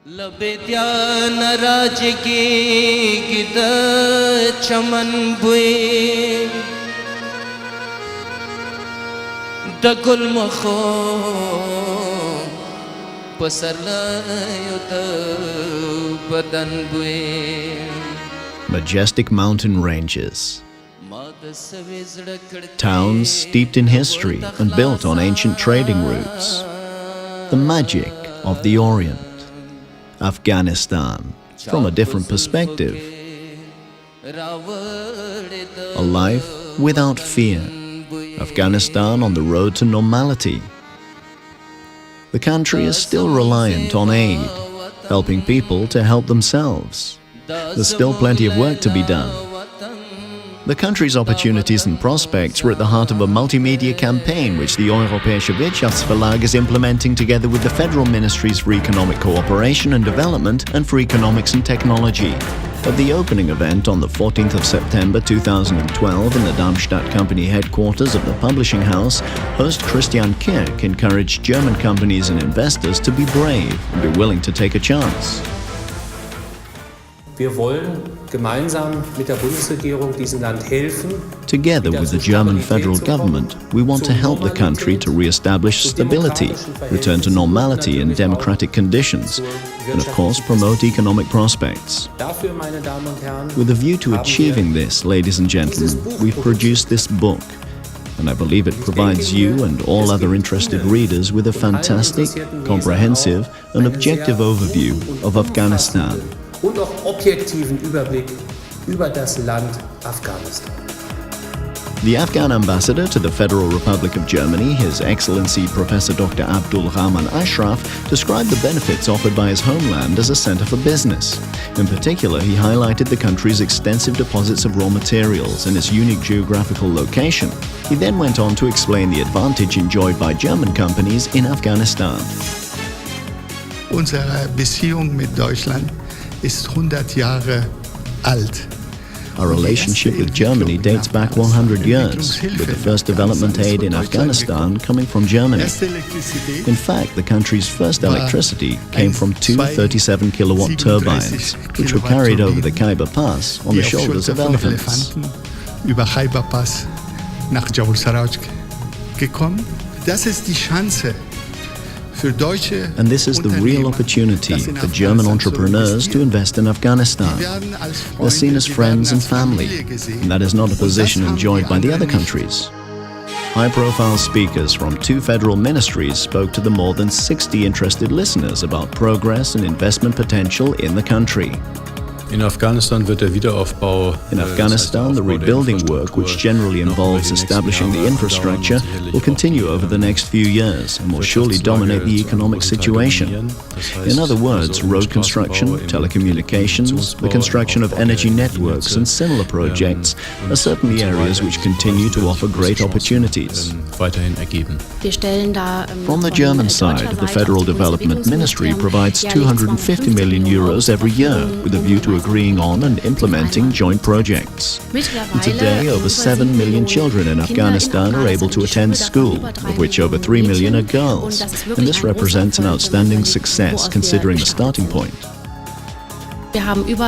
लबेत्या नाराजगी गिद चमन बुए दगुल मखो पसरलायुत बदन बुए. Majestic mountain ranges, towns steeped in history and built on ancient trading routes, the magic of the Orient. Afghanistan, from a different perspective. A life without fear. Afghanistan on the road to normality. The country is still reliant on aid, helping people to help themselves. There's still plenty of work to be done. The country's opportunities and prospects were at the heart of a multimedia campaign which the Europäische Wirtschaftsverlag is implementing together with the Federal Ministries for Economic Cooperation and Development and for Economics and Technology. At the opening event on the 14th of September 2012 in the Darmstadt company headquarters of the publishing house, host Christian Kirk encouraged German companies and investors to be brave and be willing to take a chance. Wir wollen gemeinsam mit der Bundesregierung diesem Land helfen. Together with the German federal government, we want to help the country to re-establish stability, return to normality and democratic conditions, and of course promote economic prospects. With a view to achieving this, ladies and gentlemen, we've produced this book, and I believe it provides you and all other interested readers with a fantastic, comprehensive and objective overview of Afghanistan. Und auch objektiven Überblick über das Land Afghanistan. The Afghan ambassador to the Federal Republic of Germany, His Excellency Professor Dr. Abdul Rahman Ashraf, described the benefits offered by his homeland as a center for business. In particular, he highlighted the country's extensive deposits of raw materials and its unique geographical location. He then went on to explain the advantage enjoyed by German companies in Afghanistan. Unsere Beziehung mit Deutschland ist 100 Jahre alt. Our relationship with Germany dates back 100 years, with the first development aid in Afghanistan coming from Germany. In fact, the country's first electricity came from two 37-kilowatt turbines, which were carried over the Khyber Pass on the shoulders of elephants. Über Khyber Pass nach Jabal Saraj gekommen. Das ist die Chance. And this is the real opportunity for German entrepreneurs to invest in Afghanistan. They're seen as friends and family, and that is not a position enjoyed by the other countries. High-profile speakers from two federal ministries spoke to the more than 60 interested listeners about progress and investment potential in the country. In Afghanistan, the rebuilding work, which generally involves establishing the infrastructure, will continue over the next few years and will surely dominate the economic situation. In other words, road construction, telecommunications, the construction of energy networks and similar projects are certainly areas which continue to offer great opportunities. From the German side, the Federal Development Ministry provides 250 million euros every year with a view to agreeing on and implementing joint projects. And today, over 7 million children in Afghanistan are able to attend school, of which over 3 million are girls. And this represents an outstanding success considering the starting point. We've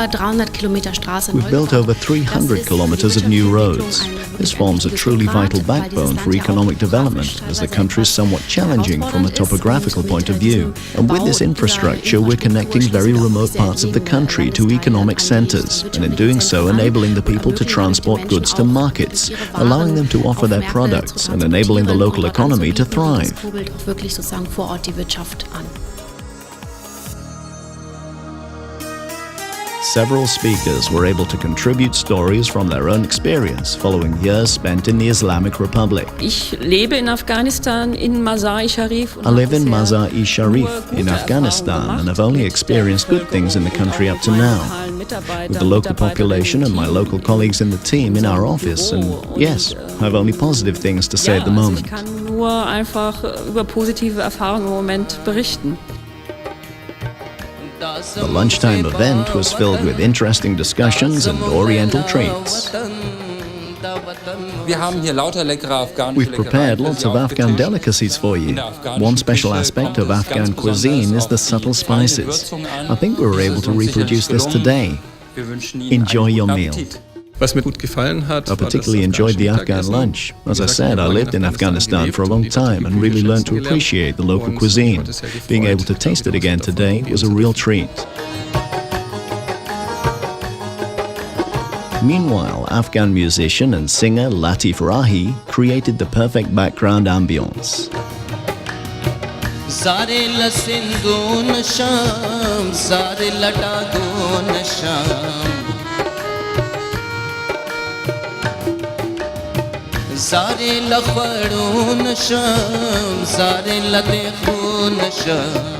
built over 300 kilometers of new roads. This forms a truly vital backbone for economic development, as the country is somewhat challenging from a topographical point of view. And with this infrastructure, we're connecting very remote parts of the country to economic centers, and in doing so, enabling the people to transport goods to markets, allowing them to offer their products, and enabling the local economy to thrive. Several speakers were able to contribute stories from their own experience following years spent in the Islamic Republic. I live in Mazar-i Sharif in Afghanistan and have only experienced good things in the country up to now. With the local population and my local colleagues in the team in our office, and yes, I have only positive things to say at the moment. The lunchtime event was filled with interesting discussions and oriental treats. Wir haben hier lauter leckere afghanische We've prepared lots of Afghan delicacies for you. One special aspect of Afghan cuisine is the subtle spices. I think we were able to reproduce this today. Enjoy your meal. Was mir gut gefallen hat, I particularly enjoyed the Afghan lunch. As I said, I lived in Afghanistan for a long time and really learned to appreciate the local cuisine. Being able to taste it again today was a real treat. Meanwhile, Afghan musician and singer Latif Rahi created the perfect background ambience. Sare la sindhu nasham, sare lata go nasham. Sare la khwadu nasham, sare la dekhu nasham.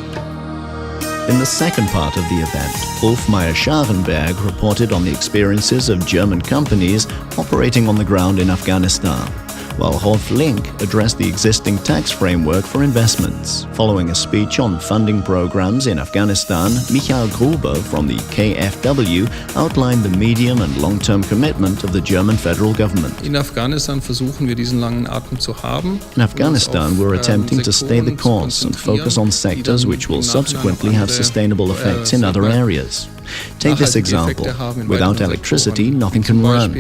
In the second part of the event, Ulf Meyer-Scharenberg reported on the experiences of German companies operating on the ground in Afghanistan, while Rolf Link addressed the existing tax framework for investments. Following a speech on funding programs in Afghanistan, Michael Gruber from the KfW outlined the medium and long-term commitment of the German federal government. In Afghanistan versuchen wir diesen langen Atem zu haben. In Afghanistan, we're attempting to stay the course and focus on sectors which will subsequently have sustainable effects in other areas. Take this example. Without electricity, nothing can run.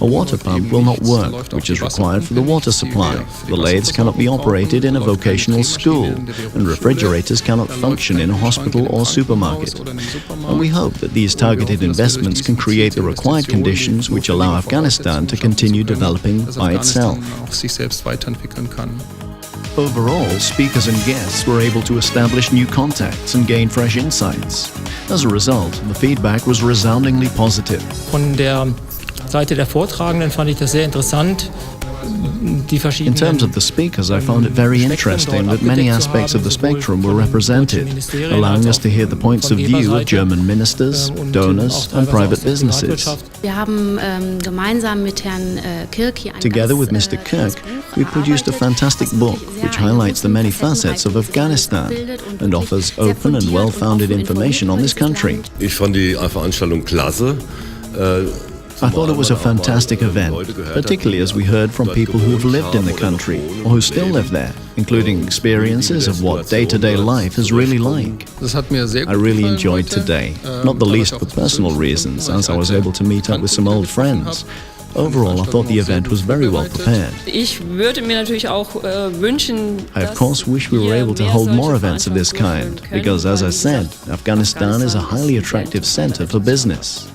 A water pump will not work, which is required for the water supply. The lathes cannot be operated in a vocational school, and refrigerators cannot function in a hospital or supermarket. And we hope that these targeted investments can create the required conditions which allow Afghanistan to continue developing by itself. Overall, speakers and guests were able to establish new contacts and gain fresh insights. As a result, the feedback was resoundingly positive. Von der Seite der Vortragenden fand ich das sehr interessant. In terms of the speakers, I found it very interesting that many aspects of the spectrum were represented, allowing us to hear the points of view of German ministers, donors and private businesses. Together with Mr. Kirk, we produced a fantastic book which highlights the many facets of Afghanistan and offers open and well-founded information on this country. Ich fand die Veranstaltung klasse. I thought it was a fantastic event, particularly as we heard from people who have lived in the country or who still live there, including experiences of what day-to-day life is really like. I really enjoyed today, not the least for personal reasons, as I was able to meet up with some old friends. Overall, I thought the event was very well prepared. I of course wish we were able to hold more events of this kind, because as I said, Afghanistan is a highly attractive center for business.